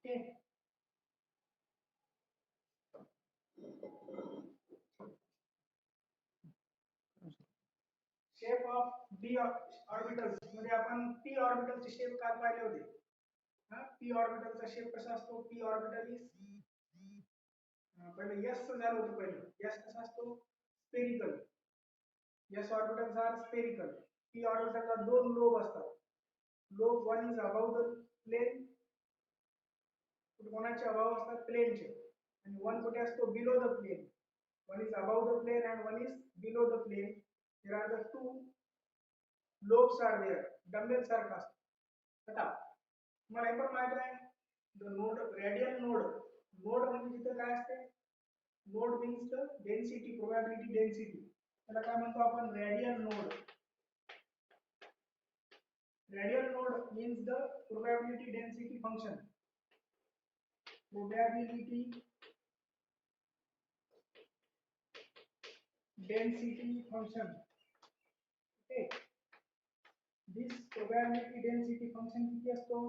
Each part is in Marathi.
Okay. Shape of D orbitals मध्ये आपण पी ऑर्बिटलचे शेप काल पाहिले होते. पी ऑर्बिटलचा शेप कसा असतो? पी ऑर्बिटल इज पहिले एस झालं होतं. पहिले एस कसा असतो? Spherical. S orbitals are spherical. P ऑर्बिटलला दोन लोब असतात. Lobe one is about the plane, कोणाचे अबाव असतात? प्लेनचे. आणि वन कुठे असतो? Below the plane. One is about the plane and one is below the plane. There are the two lobes are there. Dumbbell सारखा असतो. आता मला हे पण माहित आहे the node, radial node. Node म्हणजे तिथे काय असते? Node means the density, probability density. त्याला काय म्हणतो आपण? Radial node. Radial node means the probability density function. Probability density function. Okay, this probability density function किती असतो?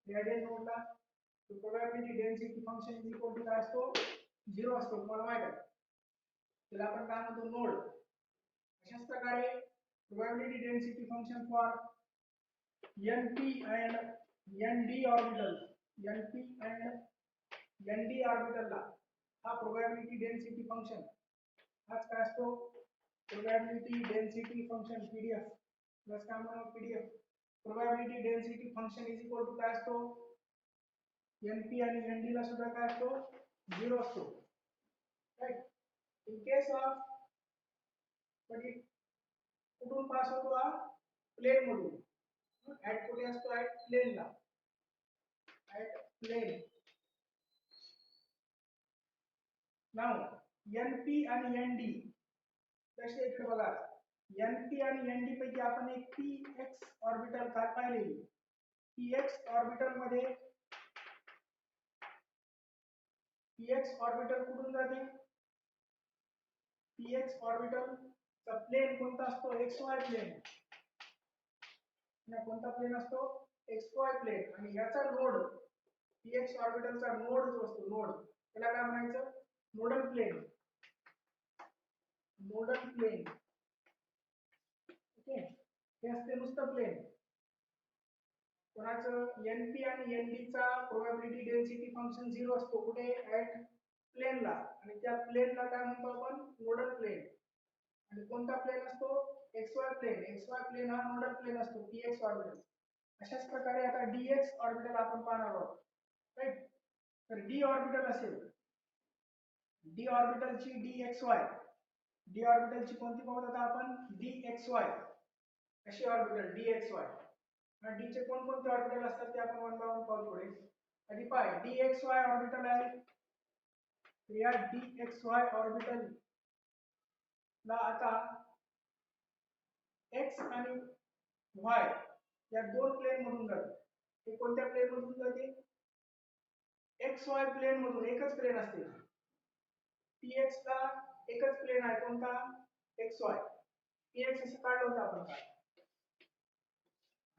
रेडियल नोडला तो probability density function is equal to काय असतो? 0 असतो. तुम्हाला माहित आहे. त्याला आपण काय म्हणतो? नोड. अशाच प्रकारे probability density function for np and nd orbital, np and nd orbital ला हा probability density function हाच काय असतो? Probability density function, PDF plus काय म्हणू? PDF. Probability density function is equal to काय असतो? एनपी आणि एनडी ला सुद्धा काय असतो? 0 असतो. राइट. इन केस ऑफ म्हणजे कुठून पास होतो हा? प्लेन मधून. ऍट कुठे असतो? ऍट प्लेन ला. At plane. नाव एनपी आणि एनडी कसे इकडे बघा. एनपी आणि एनडी पैकी आपण एक पीएक्स ऑर्बिटल काय पाहिलेली. पीएक्स ऑर्बिटल मध्ये पीएक्स ऑर्बिटल कुठून जाते? पीएक्स ऑर्बिटल चा प्लेन कोणता असतो? X y plain. ना कोणता प्लेन असतो? X y plain. आणि याचा नोड, पीएक्स ऑर्बिटलचा नोड जो असतो, नोड, त्याला काय म्हणायचं? Nodal plane. Nodal plane. Okay, हे असते नुसतं प्लेन. कोणाचं? एनपी आणि एनडी चा प्रोबॅबिलिटी डेन्सिटी फंक्शन 0 असतो. कुठे? ऍट प्लेनला. आणि त्या प्लेनला काय म्हणतो आपण? Nodal plane. आणि कोणता प्लेन असतो? X y plane. X y plane हा नोडल प्लेन असतो पीएक्स ऑर्बिटल. अशाच प्रकारे आता डीएक्स ऑर्बिटल आपण पाहणार आहोत. राइट. तर डी ऑर्बिटल असेल, डी ऑर्बिटलची डीएक्सवाय, डी ऑर्बिटलची कोणती पाहत आता आपण? डीएक्सवाय. अशी ऑर्बिटल डीएक्सवाय. डी चे कोणकोणते ऑर्बिटल असतात ते आपण वन बाय वन पाहू पुढे. आधी पाय डीएक्सवाय ऑर्बिटल आहे. या डीएक्सवाय ऑर्बिटल ला आता एक्स आणि वाय या दोन प्लेन मधून जाते. हे कोणत्या प्लेन मधून जाते? एक्स वाय प्लेन मधून. एकच प्लेन असते. पीएक्स ला एकच प्लेन आहे. कोणता? X Y. पीएक्स असं काढलं होतं आपण.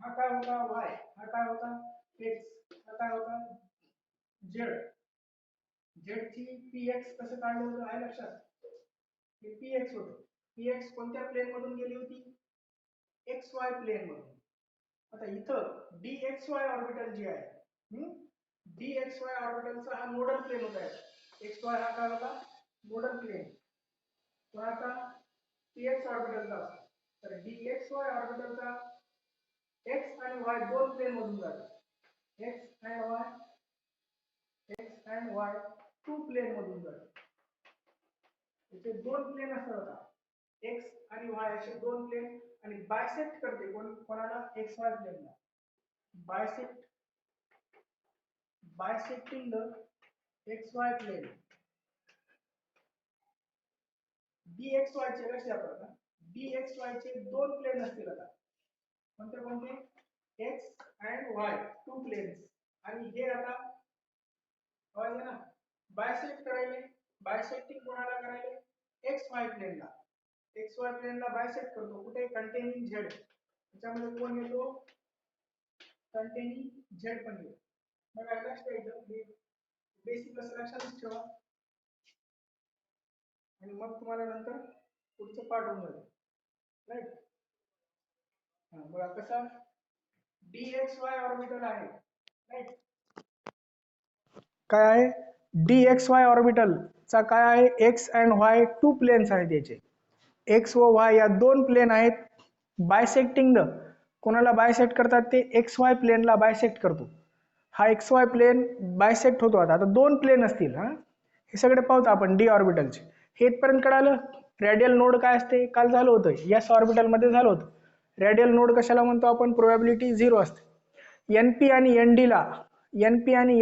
हा काय होता? वाय. हा काय होता? एक्स. हा काय होता? झेड. झेड ची पीएक्स कसं काढलं होतं? आहे लक्षात? हे पीएक्स होतं. पीएक्स कोणत्या प्लेन मधून गेली होती? एक्स वाय प्लेन मधून. आता इथं डीएक्सवाय ऑर्बिटल जी आहे, डीएक्सवाय ऑर्बिटलचा हा नोडल प्लेन होता. एक्स वाय हा काय होता? Nodal plane. कोणाचा? पीएक्स ऑर्बिटलचा. तर डीएक्सवाय ऑर्बिटलचा एक्स आणि वाय दोन प्लेन मधून जातो. X and y two plane मधून जातो. इथे दोन प्लेन असतात. एक्स आणि वाय असे दोन प्लेन. आणि बायसेक्ट करते कोणाला? एक्स वाय प्लेनला. bisecting the xy plane. dxy चे कसे आपण? dxy चे दोन प्लेन असतील आता. कोणते कोणते? x and y, two planes. आणि हे आता पाहिजे ना बायसेक्ट करायले. बायसेक्टिंग कोणाला करायले? xy प्लेनला. xy प्लेनला बायसेक्ट करतो. कुठे? Containing z. त्याच्यामध्ये कोण येतो? कंटेनिंग z पण येतो. बघा नेक्स्ट एकदम बेसिक असं लक्षातच ठेवा आणि मग तुम्हाला नंतर पुढचं पाठ होऊन जाईल राईट. बघा कसा dxy ऑर्बिटल आहे राईट. काय आहे dxy ऑर्बिटल चा काय आहे x and y two planes आहेत याचे. x व y या दोन प्लेन आहेत. बायसेक्टिंग द कोणाला बायसेक्ट करतात ते xy प्लेनला बायसेक्ट करतो. हा xy प्लेन बायसेक्ट होतो. आता दोन प्लेन असतील हा हे सगळे पाहतो आपण डी ऑर्बिटलचे. हे इथपर्यंत कळालं. रेडियल नोड काय असते काल झालं होतं एस ऑर्बिटल मध्ये झालं होतं. रेडियल नोड कशाला म्हणतो आपण प्रोबॅबिलिटी 0 असते. NP आणि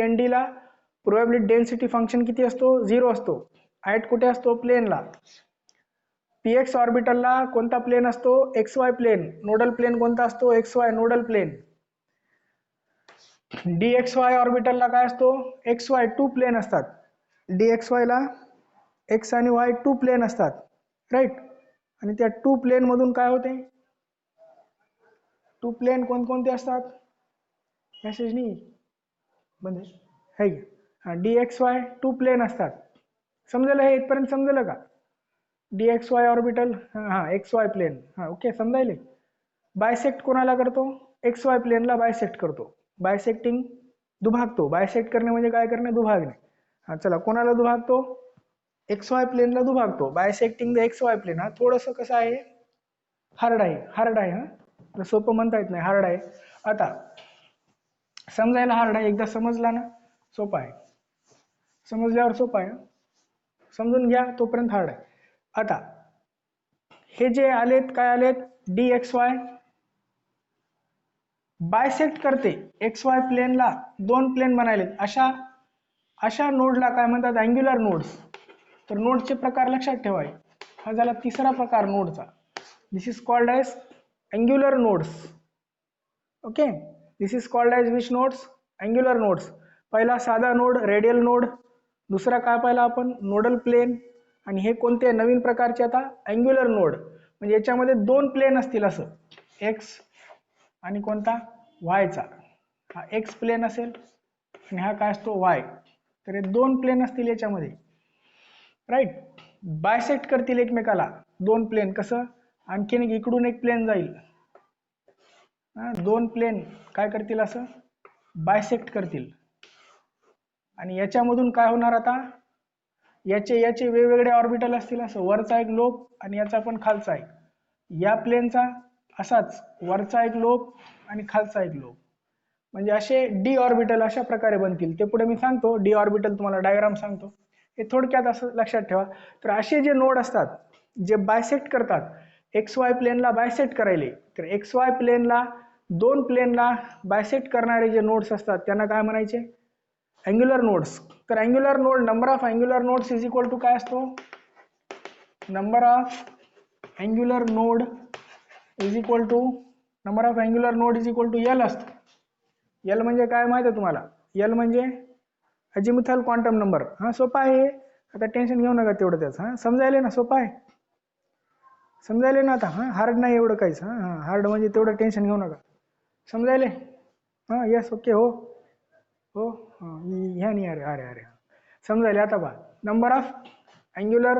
ND ला प्रोबॅबिलिटी डेन्सिटी फंक्शन किती असतो 0 असतो. ॲट कुठे असतो प्लेनला. px ऑर्बिटलला कोणता प्लेन असतो xy प्लेन. नोडल प्लेन कोणता असतो xy नोडल प्लेन. dxy ऑर्बिटलला काय असतो xy टू प्लेन असतात. dxy ला x आणि y टू प्लेन असतात राईट. आणि त्या टू प्लेन मधून काय होते टू प्लेन कोणकोणते असतात मेसेज नाही बंद आहे का dxy टू प्लेन असतात. समजलं हे इथपर्यंत समजलं का dxy ऑर्बिटल हां xy प्लेन हां ओके समजायले. बायसेक्ट कोणाला करतो xy प्लेनला बायसेक्ट करतो. बायसेक्टिंग दुभागतो. बायसेक्ट करणे म्हणजे काय करणे दुभागणे. हां चला कोणाला दुभागतो xy प्लेनला दुभागतो. Bisecting the xy plane. हा थोडंसं कसं आहे हार्ड आहे हां सोपं म्हणता येत नाही हार्ड आहे. आता समजायला हार्ड आहे एकदा समजला ना सोपा आहे. समजल्यावर सोपा आहे समजून घ्या तोपर्यंत हार्ड आहे. आता हे जे आलेत काय आलेत dxy बायसेक्ट करते xy प्लेनला दोन प्लेन बनायलेत. अशा नोडला काय म्हणतात अँग्युलर नोड्स. तर नोडचे प्रकार लक्षात ठेवाय. हा झाला तिसरा प्रकार नोडचा. This is called as angular nodes. Okay this is called as which nodes angular nodes. पहिला साधा नोड रेडियल नोड. दुसरा काय पाहिला आपण नोडल प्लेन. आणि हे कोणते नवीन प्रकारचे आता अँग्युलर नोड. म्हणजे याच्यामध्ये दोन प्लेन असतील असं एक्स आणि कोणता वायचा. हा एक्स प्लेन असेल आणि हा काय असतो वाय. तर हे दोन प्लेन असतील याच्यामध्ये राईट. बायसेक्ट करतील एकमेकाला दोन प्लेन. कसं आणखीन इकडून एक प्लेन जाईल दोन प्लेन काय करतील असं बायसेक्ट करतील. आणि याच्यामधून काय होणार आता याचे वेगवेगळे ऑर्बिटल असतील असं वरचा एक लोब आणि याचा पण खालचा एक. या प्लेनचा असाच वरचा एक लोब आणि खालचा एक लोब. म्हणजे असे डी ऑर्बिटल अशा प्रकारे बनतील. ते पुढे मी सांगतो डी ऑर्बिटल तुम्हाला डायग्राम सांगतो. हे थोडक्यात असं लक्षात ठेवा. तर असे जे नोड असतात जे बायसेक्ट करतात XY प्लेनला बायसेक्ट करायले. तर XY प्लेनला दोन प्लेनला बायसेक्ट करणारे जे नोड्स असतात त्यांना काय म्हणायचे अँग्युलर नोड्स. तर angular node number of angular nodes is equal to काय असतो number of angular node is equal to number of angular node is equal to l असतो. एल म्हणजे काय माहिती आहे तुम्हाला एल म्हणजे अजिमुथल क्वांटम नंबर. हां सोपा आहे आता टेन्शन घेऊ नका तेवढं त्याचं. हां समजायले ना सोपा आहे समजायले ना आता. हां हार्ड नाही एवढं काहीच. हां हार्ड म्हणजे तेवढं टेन्शन घेऊ नका समजायले. हां यस ओके हो हो ह्या नाही अरे अरे अरे समजायले आता पहा. Number of angular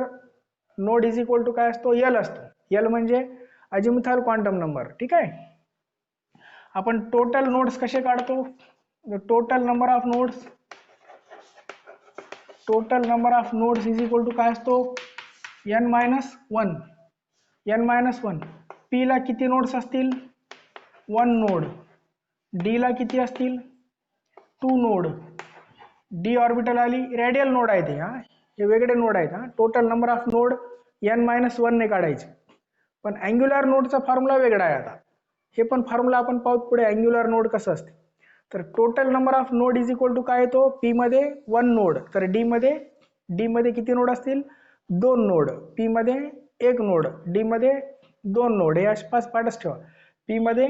node is equal to काय असतो एल असतो. एल म्हणजे अजिमुथल क्वांटम नंबर. ठीक आहे. आपण टोटल नोड्स कसे काढतो total number of nodes is equal to काय असतो n-1. n-1 p ला किती नोड्स असतील 1 नोड. d ला किती असतील 2 नोड. d ऑर्बिटल आली रेडियल नोड आहे ते. हे वेगळे नोड आहेत. Total number of node n-1 ने काढायचे. पण अँग्युलर नोडचा फॉर्म्युला वेगळा आहे. आता हे पण फॉर्म्युला आपण पाहू पुढे अँग्युलर नोड कसं असते. तर total number of node is equal to काय येतो p मध्ये 1 नोड. तर d मध्ये किती नोड असतील 2 नोड. p मध्ये 1 नोड. d मध्ये 2 नोड. हे आसपास पाठच ठेवा. p मध्ये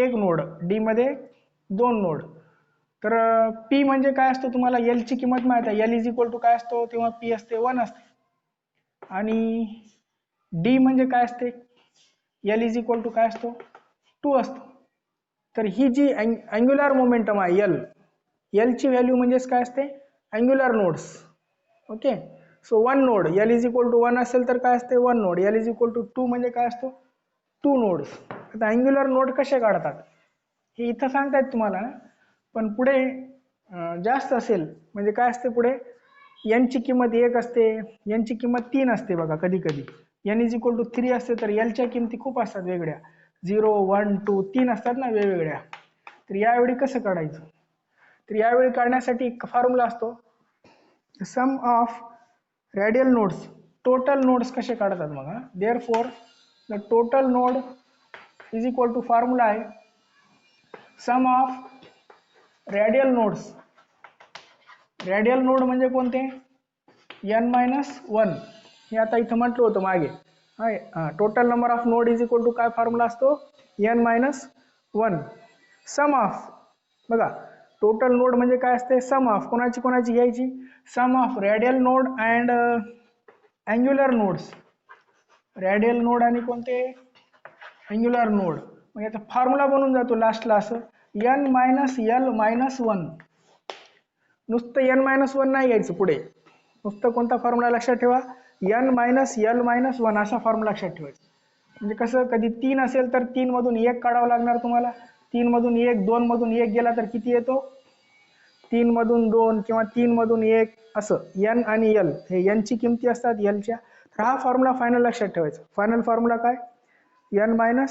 1 नोड d मध्ये 2 नोड. तर p म्हणजे काय असतो तुम्हाला l ची किंमत माहित आहे. l इज इक्वल टू काय असतो तेव्हा p असते 1 असते. आणि d म्हणजे काय असते l इज इक्वल टू काय असतो 2 असतो. तर ही जी अँग्युलर मोमेंटम आहे l एल ची व्हॅल्यू म्हणजेच काय असते, angular nodes. Okay, so one node l is equal to 1 असेल तर काय असते, one node. L is equal to 2 म्हणजे काय असतो, 2 नोड्स. आता अँग्युलर नोड कसे काढतात हे इथं सांगतायत तुम्हाला, पण पुढे जास्त असेल म्हणजे काय असते, पुढे एन ची किंमत 1 असते, एन ची किंमत 3 असते बघा. कधी कधी एन इज इक्वल टू 3 असते तर एलच्या किमती खूप असतात वेगळ्या, 0 1 2 3 असतात ना वेगवेगळ्या. तर यावेळी कसं काढायचं, तर यावेळी काढण्यासाठी एक फॉर्म्युला असतो, sum of radial nodes. Total nodes कसे काढतात मग, therefore the total node is equal to formula आहे sum of radial nodes. Radial node म्हणजे कोणते, n-1. हे आता इथं म्हटलं होतं मागे. Total number of node is equal to काय फॉर्म्युला असतो, n-1. सम ऑफ, बघा टोटल नोड म्हणजे काय असते, सम ऑफ कोणाची कोणाची घ्यायची, sum of radial node and angular nodes. Radial node आणि कोणते, अँग्युलर नोड. मग याचा फॉर्म्युला बनून जातो लास्टला असं, n-l-1. नुसतं n-1 नाही घ्यायचं पुढे, नुसतं कोणता फॉर्म्युला लक्षात ठेवा, n-l-1 असा फॉर्म्युला लक्षात ठेवायचा. म्हणजे कसं, कधी 3 असेल तर 3 मधून 1 काढावं लागणार तुम्हाला, 3 मधून 1, 2 मधून 1 गेला तर किती येतो, 3 मधून 2 किंवा 3 मधून 1 असं. n आणि l हे n ची किमती असतात lच्या. तर हा फॉर्म्युला फायनल लक्षात ठेवायचा. फायनल फॉर्म्युला काय, n-l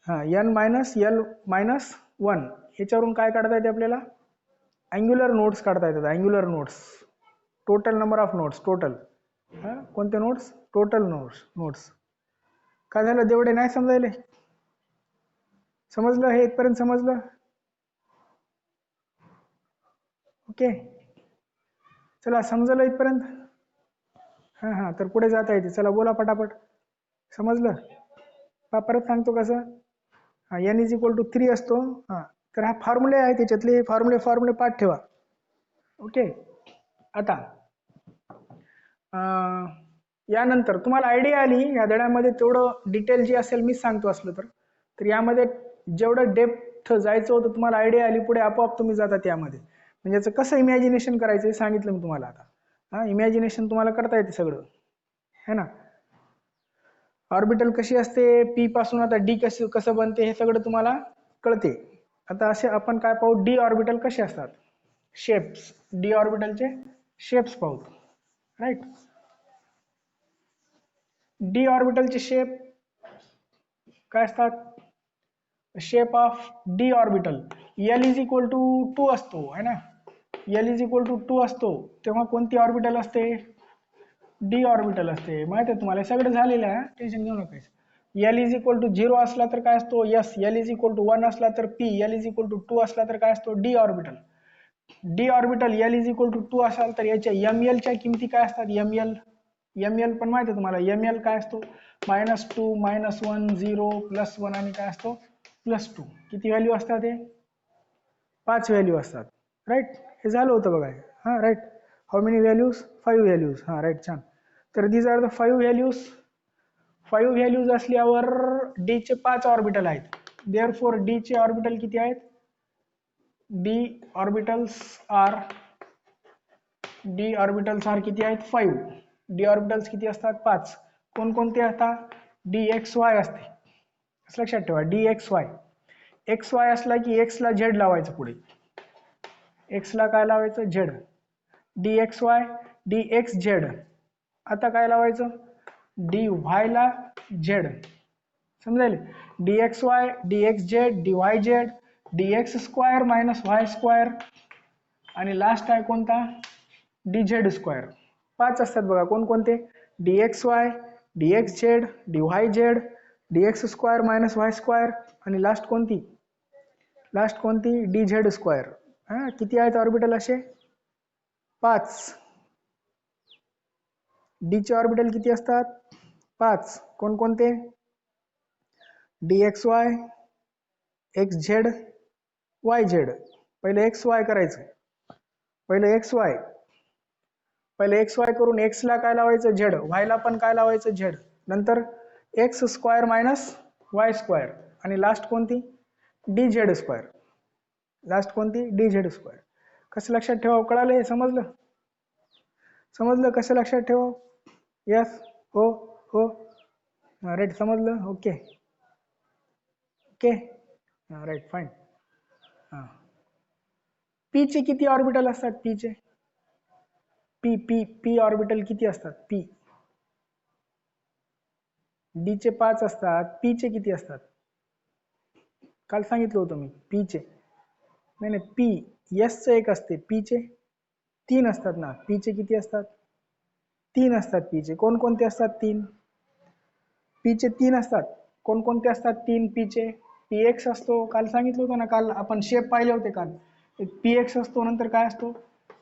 n-l-1. ह्याच्यावरून काय काढता येते आपल्याला, अँग्युलर नोड्स काढता येतात. Angular nodes, total number of nodes, total कोणते नोड्स, टोटल नोड्स. काय झालं, तेवढे नाही समजायले, समजलं हे इथपर्यंत समजलं. ओके, चला समजलं इथपर्यंत. हां हां, तर पुढे जाता येते, चला बोला पटापट. समजलं, परत सांगतो कसं. हां, n इज इक्वल टू 3 असतो. हां, तर हा फॉर्म्युले आहे, त्याच्यातले फॉर्म्युले पाठ ठेवा. ओके, आता यानंतर तुम्हाला आयडिया आली या धड्यामध्ये, तेवढं डिटेल जी असेल मीच सांगतो असलं तर यामध्ये जेवढं डेप्थ जायचं होतं तुम्हाला आयडिया आली, पुढे आपोआप तुम्ही जाता त्यामध्ये. म्हणजे याचं कसं इमॅजिनेशन करायचं हे सांगितलं मी तुम्हाला आता. हां, इमॅजिनेशन तुम्हाला करता येते सगळं, है ना. ऑर्बिटल कशी असते, पी पासून आता डी कसं बनते हे सगळं तुम्हाला कळते. आता असे आपण काय पाहू, डी ऑर्बिटल कसे असतात, शेप्स, डी ऑर्बिटलचे शेप्स पाहू. राईट, डी ऑर्बिटलचे शेप काय असतात, shape of d orbital, l is equal to 2 असतो, है ना. एल इज इक्वल टू 2 असतो तेव्हा कोणती ऑर्बिटल असते, डी ऑर्बिटल असते. माहिती आहे तुम्हाला, सगळं झालेलं आहे, टेन्शन घेऊ नका. एल इज इक्वल टू 0 असला तर काय असतो, s. L is equal to 1 असला तर p. L is equal to 2 असला तर काय असतो, d orbital. D orbital l is equal to 2 असाल तर याच्या एम एलच्या किमती काय असतात, एम एल पण माहिती आहे तुम्हाला. एम एल काय असतो, -2 -1 0 +1 आणि काय असतो +2. किती व्हॅल्यू असतात हे, 5 व्हॅल्यू असतात. राईट, हे झालं होतं बघा. हां right, how many values, 5 values. हां राईट, छान. तर these are the 5 values. 5 values असल्यावर डी चे 5 ऑर्बिटल आहेत. देअरफॉर डी चे ऑर्बिटल किती आहेत, डी ऑर्बिटल्स आर किती आहेत, 5. डी ऑर्बिटल्स किती असतात, 5. कोणकोणते असतात, डी एक्स वाय असते. लक्षात ठेवा, डी एक्स वाय असला की एक्स ला झेड लावायचं पुढे, एक्स ला काय लावायचं, Z. D x Y, D x Z. आता काय लावायचं, डी वाय ला झेड. समजायले, D x Y, D x Z, D Y Z, D X square minus Y square, आणि लास्ट आहे कोणता, डी झेड स्क्वायर. 5 असतात बघा, कोणकोणते, D x Y, D x Z, D Y Z, D X square minus Y square, आणि लास्ट कोणती, डी झेड स्क्वायर. हां, किती आहेत ऑर्बिटल असे, 5. डी चे ऑर्बिटल किती असतात, 5. कोणकोणते, D x Y, x Z, Y Z. पहिले एक्स वाय करायचं, पहिले एक्स वाय करून एक्स ला काय लावायचं, झेड. वाय ला पण काय लावायचं, झेड. नंतर x square minus Y square, आणि लास्ट कोणती, डी झेड स्क्वायर. लास्ट कोणती dz². कसं लक्षात ठेवावं कळालं हे समजलं? समजलं कसं लक्षात ठेवावं? यस हो हो राईट समजलं ओके ओके राईट फाईन. हां पी चे किती ऑर्बिटल असतात? पी चे पी पी पी ऑर्बिटल किती असतात? पी डी चे 5 असतात. पी चे किती असतात? काल सांगितलं होतं मी पी चे नाही नाही पी एस चे एक असते पी चे 3 असतात ना. पी चे किती असतात? 3 असतात. पी चे कोणकोणते असतात? 3 पी चे 3 असतात. कोणकोणते असतात 3 पी चे? पी एक्स असतो काल सांगितलं होतं ना. काल आपण शेप पाहिले होते काल. एक पी एक्स असतो नंतर काय असतो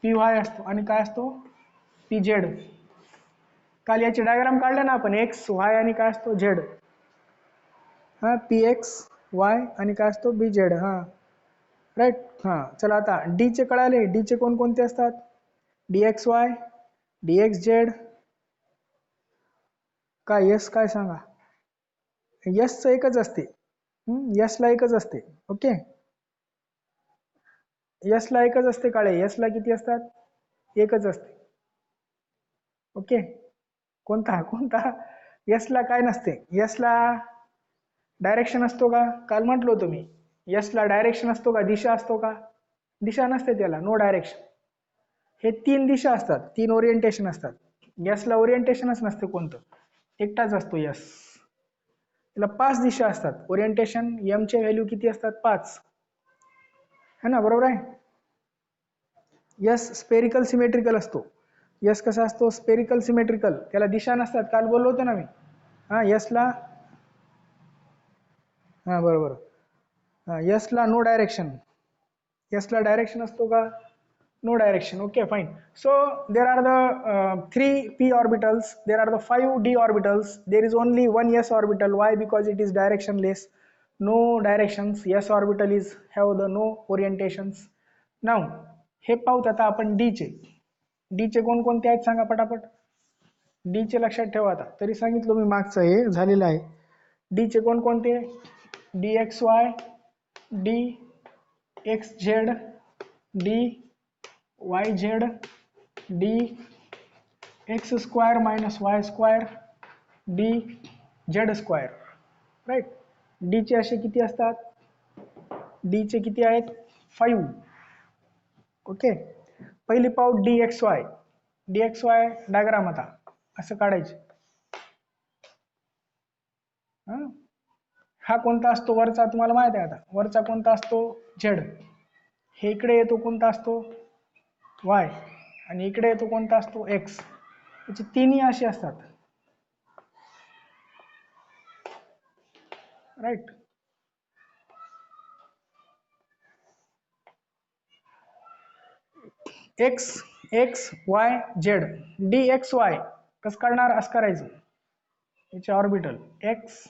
पी वाय असतो आणि काय असतो पी झेड. काल याची डायग्राम काढले ना आपण एक्स वाय आणि काय असतो झेड. हा पी एक्स वाय आणि काय असतो बी झेड. हा राईट. हां चला आता डी चे कळाले. डी चे कोणकोणते असतात? D x Y D x Z काय यस काय सांगा? यसचं एकच असते. यसला एकच असते. ओके यसला एकच असते काळे. यसला किती असतात? एकच असते. ओके कोणता कोणता? यसला काय नसते. यसला डायरेक्शन असतो का? काल म्हटलं होतं मी यसला डायरेक्शन असतो का? दिशा असतो का? दिशा नसते त्याला. No direction. हे 3 दिशा असतात. 3 ओरिएंटेशन असतात. यसला ओरिएंटेशनच नसते कोणतं. एकटाच असतो यस. त्याला 5 दिशा असतात. ओरिएंटेशन एम चे व्हॅल्यू किती असतात? 5 है ना. बरोबर आहे. यस स्पेरिकल सिमेट्रिकल असतो. यस कसा असतो? Spherical symmetrical. त्याला दिशा नसतात. काल बोललो होतो ना मी. हां यसला हां बरोबर. हां यसला नो डायरेक्शन. यसला डायरेक्शन असतो का? No direction. Okay, fine. So there are the 3 p orbitals. There are the 5 d orbitals. There is only one s orbital. Why? Because it is directionless. No directions. S orbital is have the no orientations. Now हे पाहूत आता आपण d चे. d चे कोणकोणते आहेत सांगा पटापट. d चे लक्षात ठेवा आता. तरी सांगितलं मी मागचं हे झालेलं आहे. d चे कोणकोणते? dxy dxz d yz d x square minus y square d z square. Right. D चे असे किती असतात? डी चे किती आहेत? 5. ओके पहिली पाहू D x Y. D x Y diagram आता असं काढायचे. हा कोणता असतो वरचा? तुम्हाला माहित आहे आता. वरचा कोणता असतो? झेड. हे इकडे येतो कोणता असतो? वाय. आणि इकडे येतो कोणता असतो? एक्स. याचे तिन्ही असे असतात. Right. X x y Z. D x y कसं काढणार? असं करायचं. याचे ऑर्बिटल एक्स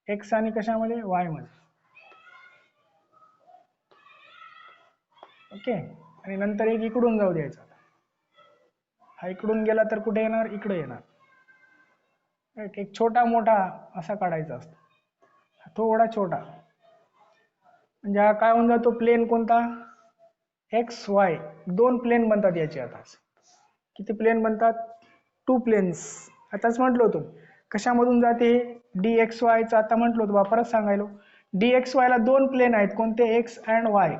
एक्स आणि कशामध्ये? वाय मध्ये. ओके आणि नंतर एक इकडून जाऊ द्यायचा. हा इकडून गेला तर कुठे येणार? इकडे येणार. राईट. एक छोटा मोठा असा काढायचा असतो. थोडा छोटा म्हणजे हा काय होऊन जातो? प्लेन कोणता? X Y. 2 प्लेन बनतात याचे. आता किती प्लेन बनतात? 2 प्लेन्स. आताच म्हटलं होतं कशामधून जाते? डी एक्स वायचं आता म्हटलं होतं परत सांगायलो. डी एक्स वायला 2 प्लेन आहेत कोणते? X and y.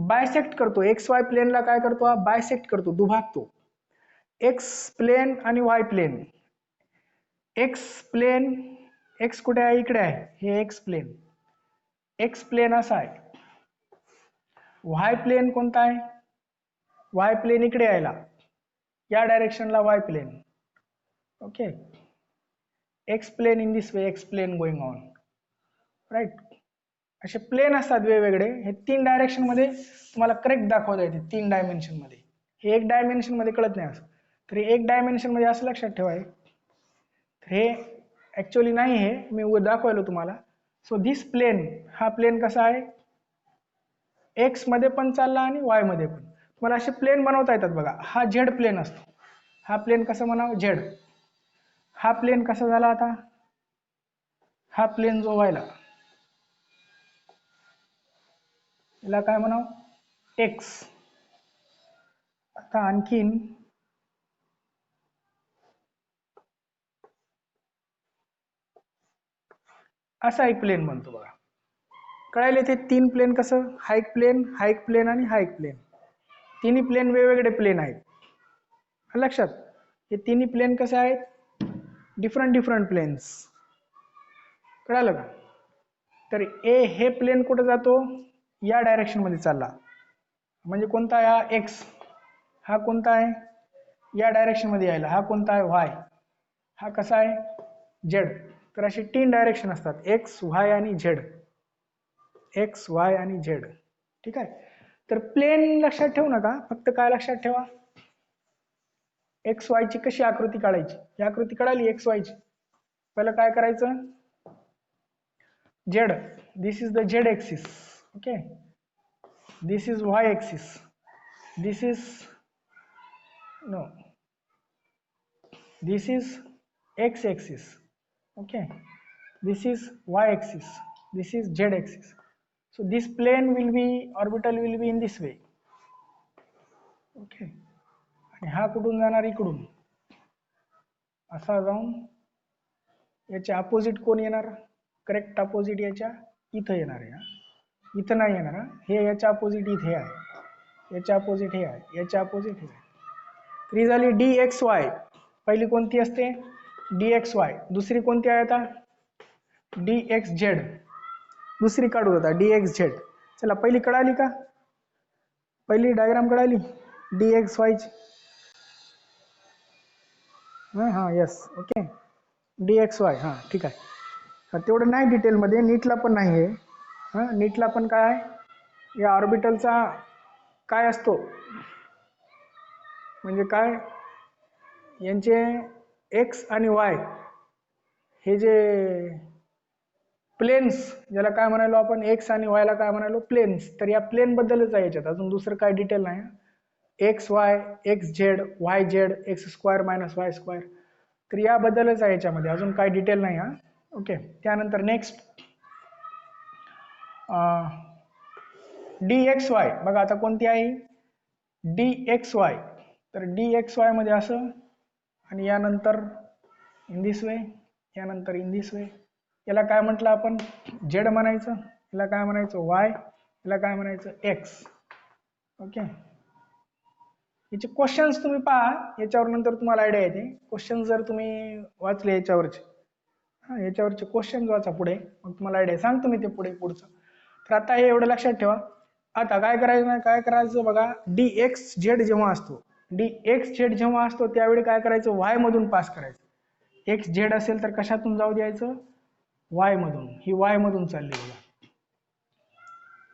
बायसेक्ट करतो. एक्स वाय प्लेनला काय करतो? हा बायसेक्ट करतो, दुभागतो. एक्स प्लेन आणि y plane. X plane x कुठे आहे? इकडे आहे. हे एक्स प्लेन. एक्स प्लेन असा आहे. वाय प्लेन कोणता आहे? वाय प्लेन इकडे यायला या डायरेक्शनला Y plane. Okay X plane in this way. X plane going on. Right. असे प्लेन असतात वेगवेगळे. हे 3 डायरेक्शन मध्ये तुम्हाला करेक्ट दाखवता येते. 3 डायमेन्शन मध्ये. हे 1 डायमेन्शन मध्ये कळत नाही असं. तर 1 डायमेन्शन मध्ये असं लक्षात ठेवा. हे ऍक्च्युअली नाही हे मी दाखवलं तुम्हाला. सो धिस प्लेन हा प्लेन कसा आहे? एक्स मध्ये पण चालला आणि वाय मध्ये पण. तुम्हाला असे प्लेन बनवता येतात बघा. हा झेड प्लेन असतो. हा प्लेन कसं म्हणावं? झेड. हा प्लेन कसा झाला आता? हा प्लेन जो व्हायला याला काय म्हणाव, एक्स. आता आणखीन असा एक प्लेन म्हणतो बघा. कळायला ते तीन प्लेन कसं, हा एक प्लेन आणि हा एक प्लेन. तिन्ही प्लेन वेगवेगळे प्लेन आहेत. लक्षात, हे तिन्ही प्लेन कसे आहेत, डिफरंट प्लेन्स. कळालं का. तर ए हे प्लेन कुठे जातो, या डायरेक्शन मध्ये चालला, म्हणजे कोणता आहे हा, एक्स. हा कोणता आहे, या डायरेक्शन मध्ये यायला. हा कोणता आहे, वाय. हा कसा आहे, झेड. तर अशी तीन डायरेक्शन असतात, एक्स, वाय आणि झेड. एक्स, वाय आणि झेड. ठीक आहे. तर प्लेन लक्षात ठेवू नका, फक्त काय लक्षात ठेवा, एक्स वाय ची कशी आकृती काढायची. ही आकृती काढाली एक्स वाय ची. पहिलं काय करायचं, z, this is the z axis. Okay, this is y axis, this is no, this is x axis. Okay, this is y axis, this is z axis. So this plane will be, orbital will be in this way. Okay, आणि हा कुठून जाणार, इकडून असा जाऊन याच्या अपोजिट कोण येणार, करेक्ट अपोजिट याच्या इथं येणार आहे. इथं नाही येणार, हे याच्या अपोजिट इथे आहे, याच्या अपोजिट हे आहे, याच्या अपोजिट हे आहे. ती झाली डी एक्स वाय. पहिली कोणती असते, डी एक्स वाय. दुसरी कोणती आहे आता, डी एक्स झेड. दुसरी काढू आता, डी एक्स झेड. चला पहिली कळाली का, पहिली डायग्राम कळाली डी एक्स वाय ची. हां yes, okay, D x Y. हां ठीक आहे. तेवढं नाही डिटेलमध्ये, नीटला पण नाही आहे. हां, नीटला पण काय आहे, या ऑर्बिटलचा काय असतो, म्हणजे काय, यांचे एक्स आणि वाय हे जे प्लेन्स, ज्याला काय म्हणालो आपण, एक्स आणि वायला काय म्हणालो, प्लेन्स. तर या प्लेन बद्दलच आहे याच्यात, अजून दुसरं काय डिटेल नाही. X Y, x Z, Y Z, x square minus Y square. तर याबद्दलच आहे याच्यामध्ये, अजून काय डिटेल नाही. हा ओके. त्यानंतर नेक्स्ट डी एक्स वाय. बघा आता कोणती आहे, डी एक्स वाय. तर डी एक्स वाय मध्ये असं, आणि यानंतर इन दिस वे, यानंतर इन दिस वे. याला काय म्हटलं आपण, झेड म्हणायचं, याला काय म्हणायचं, वाय, याला काय म्हणायचं, एक्स. ओके, याचे क्वेश्चन्स तुम्ही पहा, याच्यावर नंतर तुम्हाला आयडिया येते. क्वेश्चन जर तुम्ही वाचले याच्यावरचे, हां याच्यावरचे क्वेश्चन वाचा पुढे, मग तुम्हाला आयडिया सांगतो मी ते पुढचं. तर आता हे एवढं लक्षात ठेवा. आता काय करायचं बघा, डी एक्स झेड जेव्हा असतो, डी एक्स झेड जेव्हा असतो त्यावेळी काय करायचं, वाय मधून पास करायचं. एक्स झेड असेल तर कशातून जाऊ द्यायचं, वाय मधून. ही वाय मधून चालली बघा,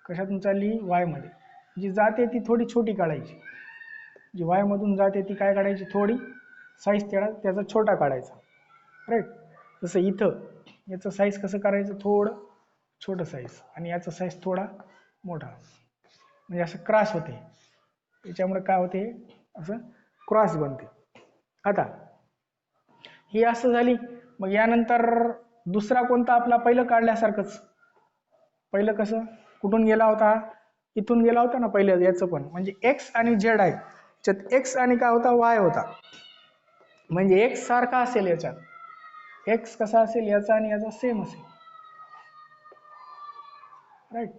कशातून चालली, वाय मध्ये. जी जाते ती थोडी छोटी काढायची, जी वाय मधून जाते ती काय काढायची, थोडी साईज त्याचा छोटा काढायचा. राईट. जसं इथं याचं साईज कसं करायचं, थोडं छोटं साईज, आणि याचा साईज थोडा मोठा, म्हणजे असं क्रॉस होते. त्याच्यामुळे काय होते, असं क्रॉस बनते. आता ही असं झाली. मग यानंतर दुसरा कोणता आपला, पहिलं काढल्यासारखंच. पहिलं कसं, कुठून गेला होता, इथून गेला होता ना पहिलं, याचं पण म्हणजे एक्स आणि झेड आहे, त्याच्यात एक्स आणि काय होता, वाय होता. म्हणजे एक्स सारखा असेल याच्यात, एक्स कसा असेल याचा आणि याचा सेम असेल. राईट.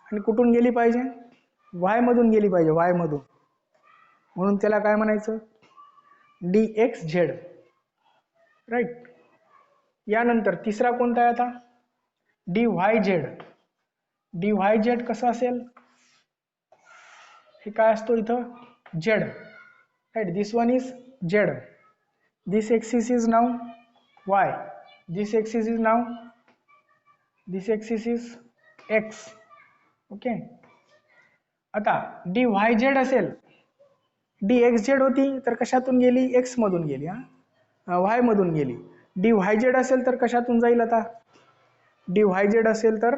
आणि कुठून गेली पाहिजे, वाय मधून गेली पाहिजे, वाय मधून. म्हणून त्याला काय म्हणायचं, डी एक्स झेड. राईट. यानंतर तिसरा कोणता आहे आता, d Y Z. D Y z कसं असेल, हे काय असतो इथं, z. Right. This one is z, this axis is now y, this axis is now, this axis is x. Okay. आता डी वाय झेड असेल, डी एक्स झेड होती तर कशातून गेली, एक्स मधून गेली, वाय मधून गेली. डी वाय झेड असेल तर कशातून जाईल, आता डी वाय झेड असेल तर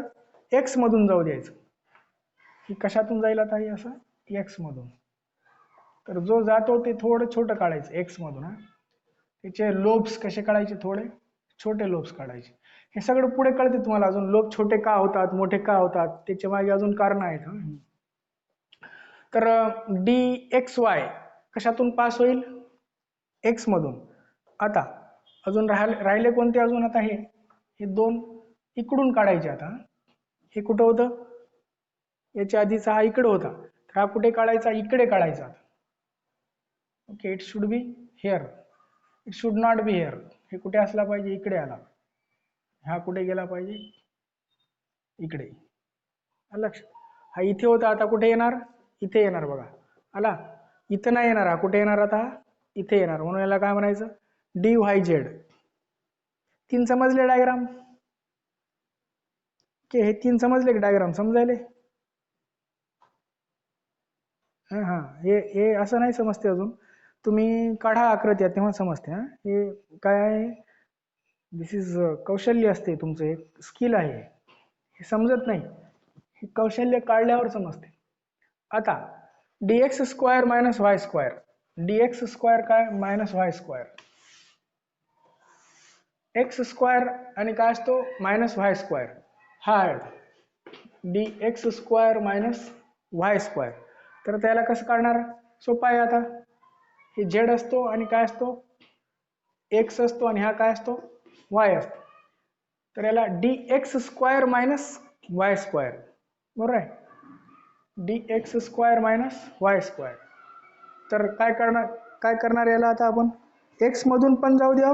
एक्स मधून जाऊ द्यायचं. ही कशातून जाईल आता, ही असं एक्स मधून. तर जो जातो ते थोडं छोटं काढायचं एक्स मधून. त्याचे लोब्स कसे काढायचे, थोडे छोटे लोब्स काढायचे. हे सगळं पुढे कळते तुम्हाला अजून, लोब छोटे का होतात मोठे का होतात त्याच्या मागे अजून कारण आहेत. तर डी एक्स वाय कशातून पास होईल? एक्स मधून. आता अजून राहिले कोणते अजून? आता हे दोन इकडून काढायचे. आता हे कुठं होतं? याच्या आधीचा हा इकडे होता, तर हा कुठे काढायचा? इकडे काढायचा. Okay, it should be here, it should not be here. हे कुठे असला पाहिजे? इकडे आला. हा कुठे गेला पाहिजे? इकडे. लक्षात. हा इथे होता, आता कुठे येणार? इथे येणार. बघा आला. इथं नाही येणार, हा कुठे येणार? आता इथे येणार. म्हणून याला काय म्हणायचं? D Y Z. तीन समजले डायग्राम? ओके, हे तीन समजले की डायग्राम समजायले? हा, हे असं नाही समजते अजून, तुम्ही काढा आकृत्या तेव्हा समजते. हे काय आहे? दिस इज कौशल्य असते तुमचं, एक स्किल आहे. हे समजत नाही, हे कौशल्य काढल्यावर समजते. आता dx square minus Y square. dx square काय? Minus Y square. X square आणि काय असतो? Minus Y square. हा dx square minus Y square. तर त्याला कसं काढणार? सोपं आहे. आता हे झेड असतो आणि काय असतो? एक्स असतो आणि हा काय असतो? वाय असतो. तर याला dx square minus Y square. बरोबर आहे? dx square minus Y square. तर काय करणार याला? आता आपण एक्स मधून पण जाऊ द्या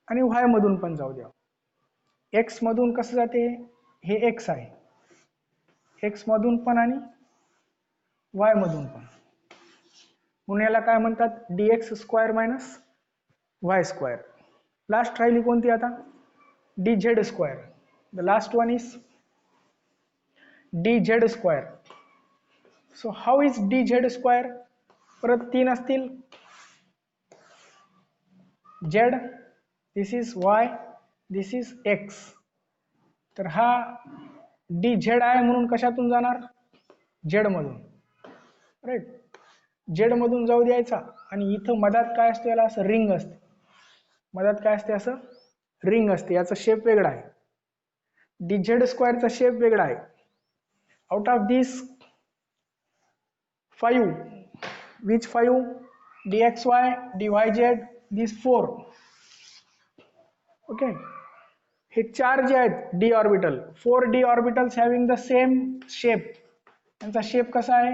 आणि वाय मधून पण जाऊ द्या. एक्स मधून कसं जाते? हे एक्स आहे, एक्स मधून पण आणि वाय मधून पण. म्हणून याला काय म्हणतात? dx square minus Y square. Last राहिली कोणती आता? dz square. The last one is dz square. So how is dz square? परत तीन असतील. z, this is y, this is x. तर हा dz आहे म्हणून कशातून जाणार? z मधून. राईट, z मधून जाऊ द्यायचा. आणि इथं मधात काय असते? याला असं रिंग असते. मधात काय असते? असं रिंग असते. याचा शेप वेगळा आहे. dz स्क्वायरचा शेप वेगळा आहे. Out of this 5, which 5? dxy, dyz, these 4. Okay, हे चार जे आहेत D orbital, 4 D orbitals having the same shape. त्यांचा शेप कसा आहे?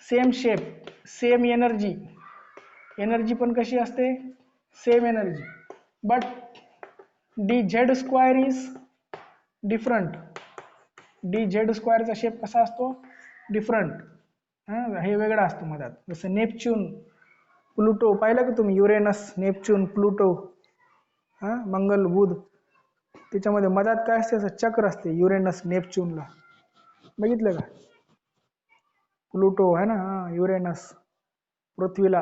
Same shape, same energy. Energy पण कशी असते? Same energy. But dz square is different. dz स्क्वायरचा शेप कसा असतो? डिफरंट. हे वेगळं असतं मधात. जसं नेपच्यून, प्लुटो पाहिलं का तुम्ही? युरेनस, नेपच्यून, प्लुटो, मंगल, बुध, त्याच्यामध्ये मधात काय असते? असं चक्र असते युरेनस नेपच्यूनला. बघितलं का? प्लुटो आहे ना, युरेनस पृथ्वीला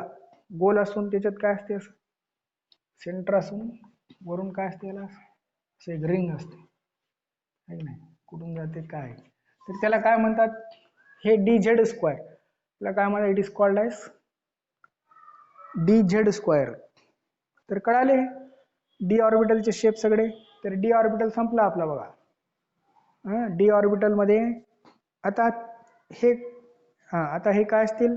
गोल असून त्याच्यात काय असते? असं सेंटर असून वरून काय असते? याला असं एक रिंग असते, आहे नाही? कुठून जाते काय? तर त्याला काय म्हणतात? हे dz स्क्वायर. त्याला काय म्हणतात? It is called as dz square. तर कळाले डी ऑर्बिटलचे शेप सगळे. तर डी ऑर्बिटल संपला आपला. बघा डी ऑर्बिटल मध्ये आता हे आता हे काय असतील?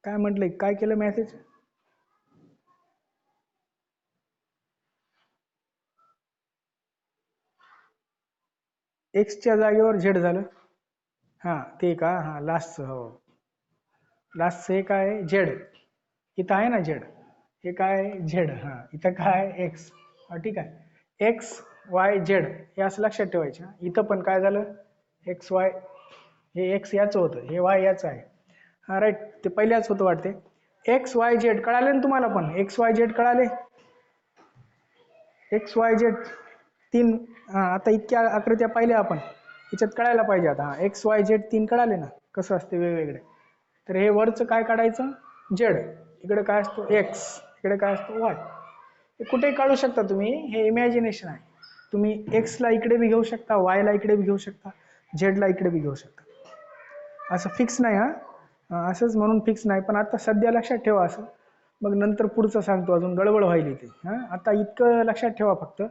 काय म्हटलंय? काय केलं मेसेज? एक्सच्या जागेवर झेड झालं. ते का? लास्ट. हो, लास्ट हे काय? झेड. इथं आहे ना झेड, हे काय? झेड. इथं काय? एक्स. ठीक आहे, एक्स वाय झेड हे असं लक्षात ठेवायचं. इथं पण काय झालं? एक्स वाय, हे एक्स याचं होतं, हे वाय याचं आहे. राईट, ते पहिल्याच होतं वाटते. एक्स वाय झेड कळाले ना तुम्हाला? पण एक्स वाय झेड कळाले? एक्स वाय झेड तीन. आता इतक्या आकृत्या पाहिल्या आपण, याच्यात कळायला पाहिजे. आता एक्स वाय झेड तीन कळाले ना कसं असते वेगवेगळे. तर हे वरचं काय काढायचं? झेड. इकडे काय असतो? एक्स. इकडे काय असतो? वाय. हे कुठेही काढू शकता तुम्ही, हे इमॅजिनेशन आहे. तुम्ही एक्सला इकडे बी घेऊ शकता, वायला इकडे बी घेऊ शकता, झेडला इकडे बी घेऊ शकता. असं फिक्स नाही. असंच म्हणून फिक्स नाही, पण आता सध्या लक्षात ठेवा असं, मग नंतर पुढचं सांगतो, अजून गडबड व्हायली ते. आता इतकं लक्षात ठेवा फक्त.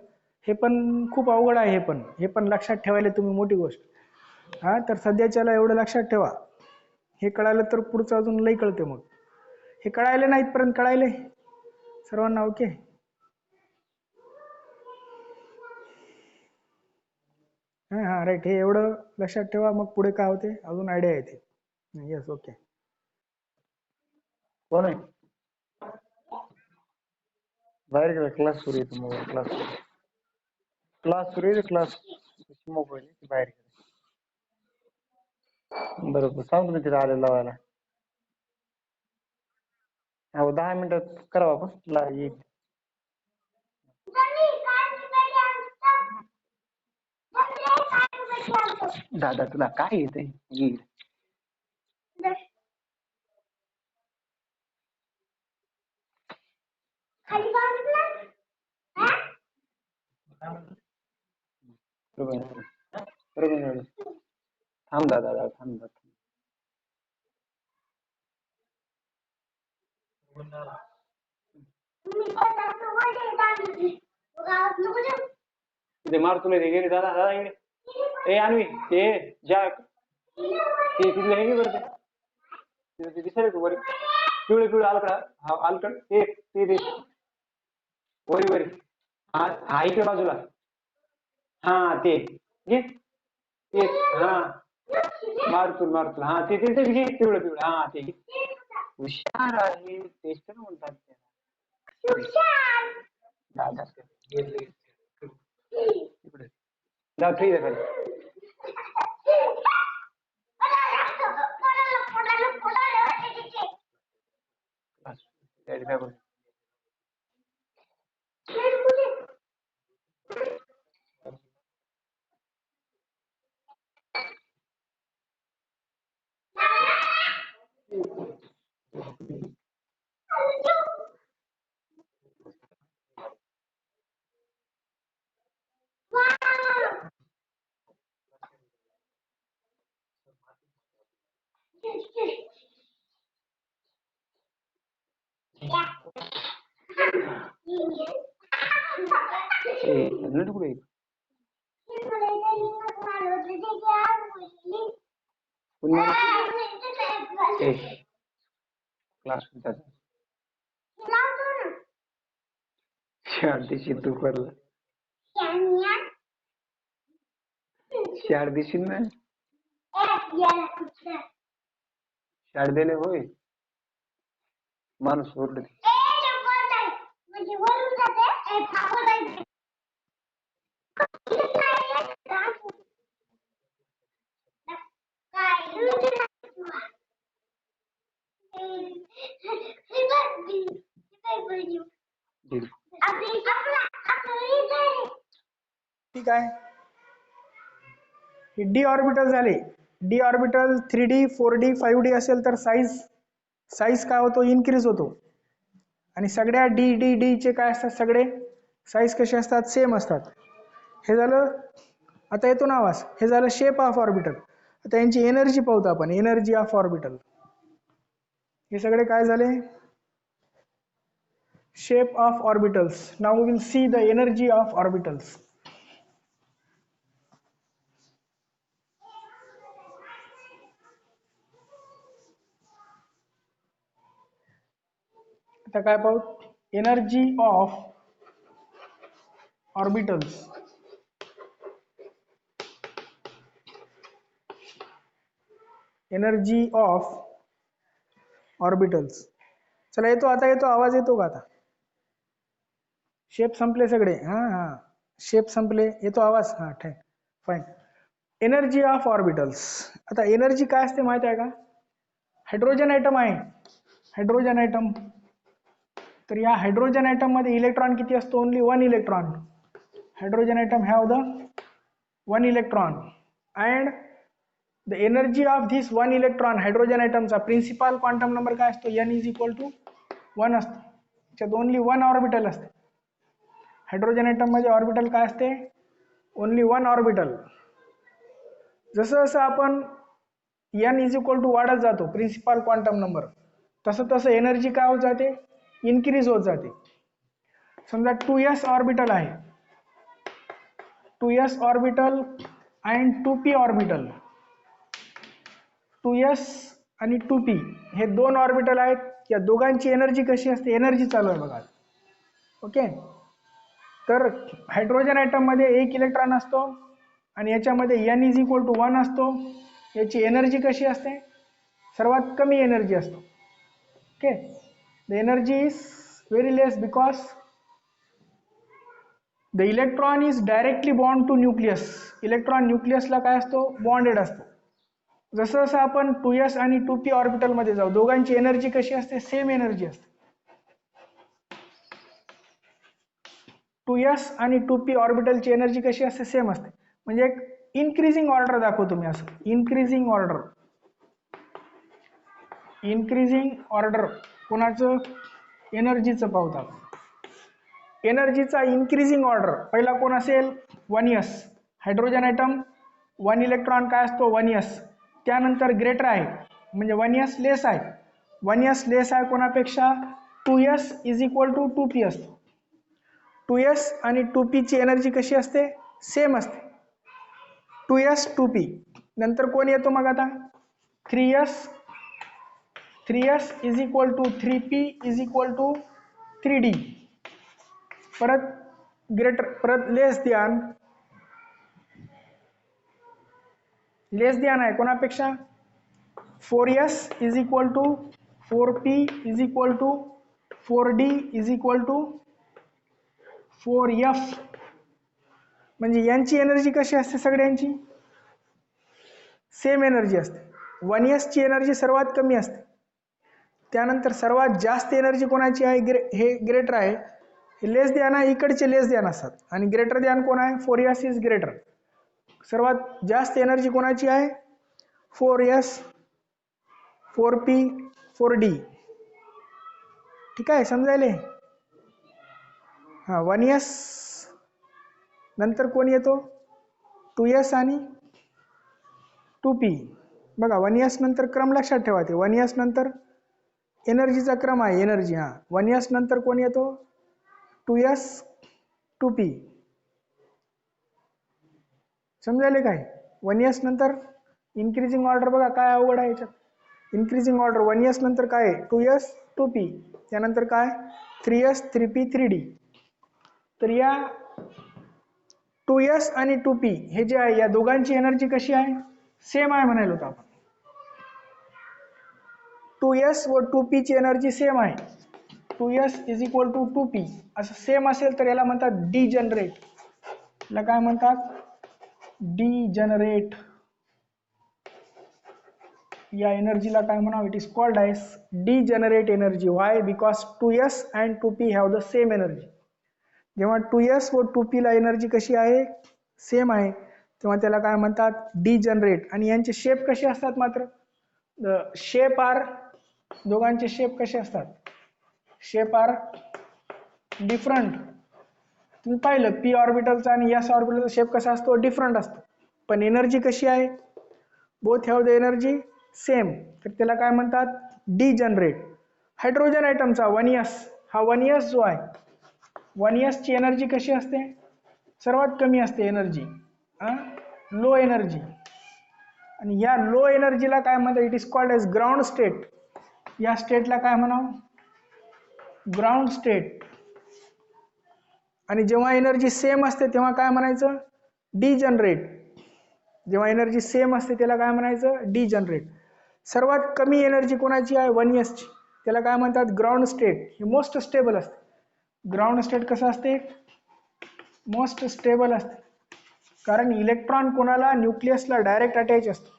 हे पण खूप अवघड आहे, हे पण लक्षात ठेवायला तुम्ही मोठी गोष्ट. तर सध्याच्याला एवढं लक्षात ठेवा. हे कळालं तर पुढचं अजून लई कळते मग. हे कळायले नाहीत पर्यंत कळायले सर्वांना? ओके. राईट. हे एवढं लक्षात ठेवा, मग पुढे काय होते अजून आयडिया येते. येस. ओके. कोण आहे? बाहेर गेला. क्लास सुरू आहे. मोबाईल क्लास सुरू आहे. क्लास मोबाईल बाहेर गेला. बरोबर सांगतो मी तिला आले लावायला. हो 10 मिनिटात करा आपण येईल. दादा तुला काय येते? येईल. थांब दादा थांब. ते मार तुला गेली दादा दादा इकडे. ए आणवी ते ज्या ते तिथलं हे बरं ते दिसायला तू वर पिवळे पिवळे आलकडा. हा आलकड ते वरी वरी. हा इकडे बाजूला. हा ते घे ते. हा मारतूल हा ते घे पिवळं पिवळं. हा ते हुशार आहे तेच तर म्हणतात दादा. इकडे जा ठीक आहे खाली. कुठे क्लास शाळेशी तू करला शाळ दिशील ना शाळ दिले होय माणूस ओरडत. ठीक आहे. हे डी ऑर्बिटल झाले. D orbital 3D 4D 5D असेल तर साईज काय होतो? इन्क्रीज होतो. आणि सगळ्या डी डी डी चे काय असतात? सगळे साईज कसे असतात? सेम असतात. हे झालं. आता येतो ना आवाज. हे झालं शेप ऑफ ऑर्बिटल. आता यांची एनर्जी पाहतो आपण. Energy of orbital. हे सगळे काय झाले? Shape of orbitals. Now we will see the energy of orbitals. आता काय पाहू? Energy of orbitals. Energy of orbitals. चला येतो. आता येतो आवाज येतो का? आता शेप संपले सगळे. शेप संपले. येतो आवाज? ठीक फाईन. Energy of orbitals. आता एनर्जी काय असते माहिती आहे का? हायड्रोजन ॲटम आहे. Hydrogen atom. तर या हायड्रोजन ॲटम मध्ये इलेक्ट्रॉन किती असतो? Only 1 electron. Hydrogen atom have the 1 electron and the energy of this 1 electron hydrogen ॲटमचा प्रिन्सिपल क्वांटम नंबर काय असतो? n इज इक्वल टू 1 असतो. त्याच्यात ओनली 1 ऑर्बिटल असते. हायड्रोजन ॲटम मध्ये ऑर्बिटल काय असते? Only 1 orbital. जसं जसं आपण n इज इक्वल टू वाढत जातो प्रिन्सिपल क्वांटम नंबर, तसं तसं एनर्जी काय होत जाते, इन्क्रीज होत जाते. समजा 2s ऑर्बिटल आहे, 2s orbital and 2p orbital, 2s आणि 2p हे दोन ऑर्बिटल आहेत. या दोघांची एनर्जी कशी असते, एनर्जी चालू आहे बघा. ओके, तर हायड्रोजन ॲटम मध्ये एक इलेक्ट्रॉन असतो आणि याच्यामध्ये n इज इक्वल टू 1 असतो. याची एनर्जी कशी असते, सर्वात कमी एनर्जी असतो. Okay, the energy is very less because the electron is directly bond to nucleus. Electron न्यूक्लियसला काय असतो, बॉन्डेड असतो. जसं जसं आपण 2s आणि 2p ऑर्बिटलमध्ये जाऊ, दोघांची एनर्जी कशी असते, सेम एनर्जी असते. 2s आणि 2p ऑर्बिटलची एनर्जी कशी असते, सेम असते. म्हणजे एक इन्क्रीजिंग ऑर्डर दाखवतो मी असं, इन्क्रीजिंग ऑर्डर. इन्क्रीजिंग ऑर्डर कोणाचं, एनर्जीचं पाहतात. एनर्जीचा इन्क्रीजिंग ऑर्डर पहिला कोण असेल, 1s. हायड्रोजन ॲटम 1 इलेक्ट्रॉन काय असतो, 1s. त्यानंतर ग्रेटर आहे म्हणजे 1s लेस आहे. 1s लेस आहे कोणापेक्षा, 2s is equal to 2p असतो. 2s आणि 2p ची एनर्जी कशी असते, सेम असते. 2s 2p नंतर कोण येतो मग आता, 3s. 3s is equal to 3p is equal to 3d. परत ग्रेटर, परत लेस द्यान आहे कोणापेक्षा, 4s is equal to 4p is equal to 4d is equal to 4f. म्हणजे यांची एनर्जी कशी असते, सगळ्यांची सेम एनर्जी असते. 1s ची एनर्जी सर्वात कमी असते. त्यानंतर सर्वात जास्त एनर्जी कोणाची आहे, हे ग्रेटर आहे. लेस द्यान आहे, इकडचे लेस द्यान असतात आणि ग्रेटर द्यान कोण आहे, 4s इज ग्रेटर. सर्वात जास्त एनर्जी कोणाची आहे, 4s, 4p, 4d. ठीक आहे, समजायले. हां, 1s नंतर कोण येतो, 2s आणि 2p. बघा 1s नंतर क्रम लक्षात ठेवा, ते 1s नंतर एनर्जीचा क्रम आहे, एनर्जी. हां, 1s नंतर कोण येतो, 2s, 2p. समजायले काय, 1s नंतर इन्क्रीजिंग ऑर्डर बघा काय अवघड आहे याच्यात. इन्क्रीजिंग ऑर्डर 1s नंतर काय आहे, 2s, 2p. त्यानंतर काय, 3s, 3p, 3d. तर या 2s आणि 2p हे जे आहे, या दोघांची एनर्जी कशी आहे, सेम आहे म्हणायला होतं आपण. 2s व 2p ची एनर्जी सेम आहे. 2s is equal to 2p असं सेम असेल तर याला म्हणतात डिजनरेट. याला काय म्हणतात, डिजनरेट. या एनर्जीला काय म्हणावं, it is called as degenerate energy. Why, because 2s and 2p have the same energy. जेव्हा 2s व 2p ला एनर्जी कशी आहे, सेम आहे, तेव्हा त्याला काय म्हणतात, डिजनरेट. आणि यांचे शेप कसे असतात, मात्र शेप आर, दोघांचे शेप कसे असतात, शेप आर डिफरंट. तुम्ही पाहिलं p ऑर्बिटलचा आणि s ऑर्बिटलचा शेप कसा असतो, डिफरंट असतो. पण एनर्जी कशी आहे, both have the energy same. तर त्याला काय म्हणतात, डिजनरेट. हायड्रोजन ॲटमचा 1s, हा 1s जो आहे, 1s ची एनर्जी कशी असते, सर्वात कमी असते एनर्जी, लो एनर्जी. आणि या लो एनर्जीला काय म्हणतात, it is called as ground state. या स्टेटला काय म्हणावं, ग्राउंड स्टेट. आणि जेव्हा एनर्जी सेम असते तेव्हा काय म्हणायचं, डिजनरेट. जेव्हा एनर्जी सेम असते त्याला काय म्हणायचं, डिजनरेट. सर्वात कमी एनर्जी कोणाची आहे, 1s ची, त्याला काय म्हणतात, ग्राउंड स्टेट. हे मोस्ट स्टेबल असते. ग्राउंड स्टेट कसं असते, मोस्ट स्टेबल असते. कारण इलेक्ट्रॉन कोणाला, न्यूक्लियसला डायरेक्ट अटॅच असतो.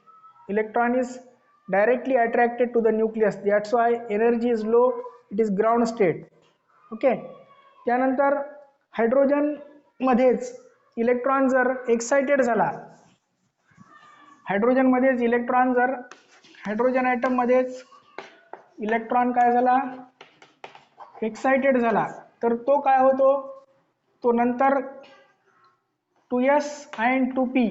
Electron is directly attracted to the nucleus, that's why energy is low, it is ground state. Okay. त्यानंतर हायड्रोजन मध्येच इलेक्ट्रॉन जर एक्साइटेड झाला, हायड्रोजन मध्येच इलेक्ट्रॉन जर, हायड्रोजन ॲटम मध्येच इलेक्ट्रॉन काय झाला, एक्साइटेड झाला, तर तो काय होतो, तो नंतर 2s and 2p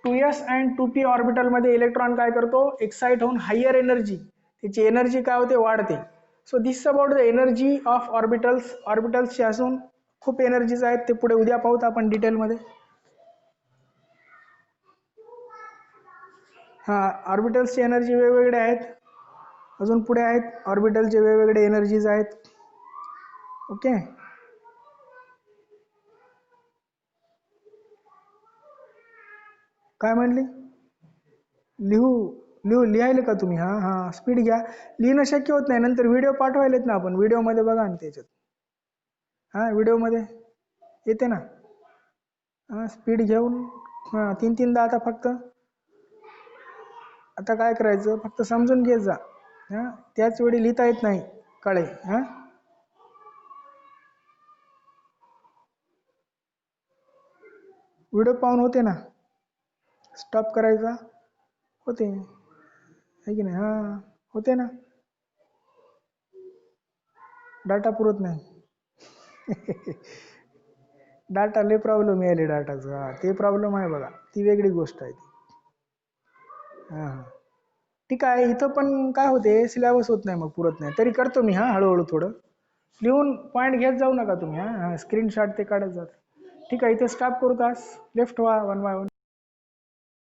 2s and 2p orbital मध्ये इलेक्ट्रॉन काय करतो, एक्साइट होऊन हायर एनर्जी, त्याची एनर्जी काय होते, वाढते. So this about the energy of orbitals. ऑर्बिटल्सचे असून खूप एनर्जीज आहेत, ते पुढे उद्या पाहूत आपण डिटेलमध्ये. हा, ऑर्बिटल्सची एनर्जी वेगवेगळे आहेत, अजून पुढे आहेत ऑर्बिटलचे वेगवेगळे एनर्जीज आहेत. ओके, काय म्हणली, लिहायले का तुम्ही? हां हां, स्पीड घ्या, लिहिणं शक्य होत नाही, नंतर व्हिडिओ पाठवायलेत ना आपण, व्हिडिओमध्ये बघा ना त्याच्यात. हां, व्हिडिओमध्ये येते ना. हां, स्पीड घेऊन हां, 3-3दा आता फक्त. आता काय करायचं, फक्त समजून घेत जा. हां, त्याच वेळी लिहिता येत नाही, कळे. हां, व्हिडिओ पाहून होते ना, स्टॉप करायचा, होते आहे की नाही? हां, होते ना, डाटा पुरत नाही. डाटा लय प्रॉब्लेम यायले डाटाचा. हां, ते प्रॉब्लेम आहे बघा, ती वेगळी गोष्ट आहे ती. हां हां, ठीक आहे. इथं पण काय होते, सिलेबस होत नाही, मग पुरत नाही. तरी करतो मी. हां, हळूहळू थोडं लिहून पॉईंट घेत जाऊ नका तुम्ही. हां हां, स्क्रीनशॉट ते काढत जात. ठीक आहे, इथे स्टॉप करू तास. लेफ्ट व्हा 1 बाय 1.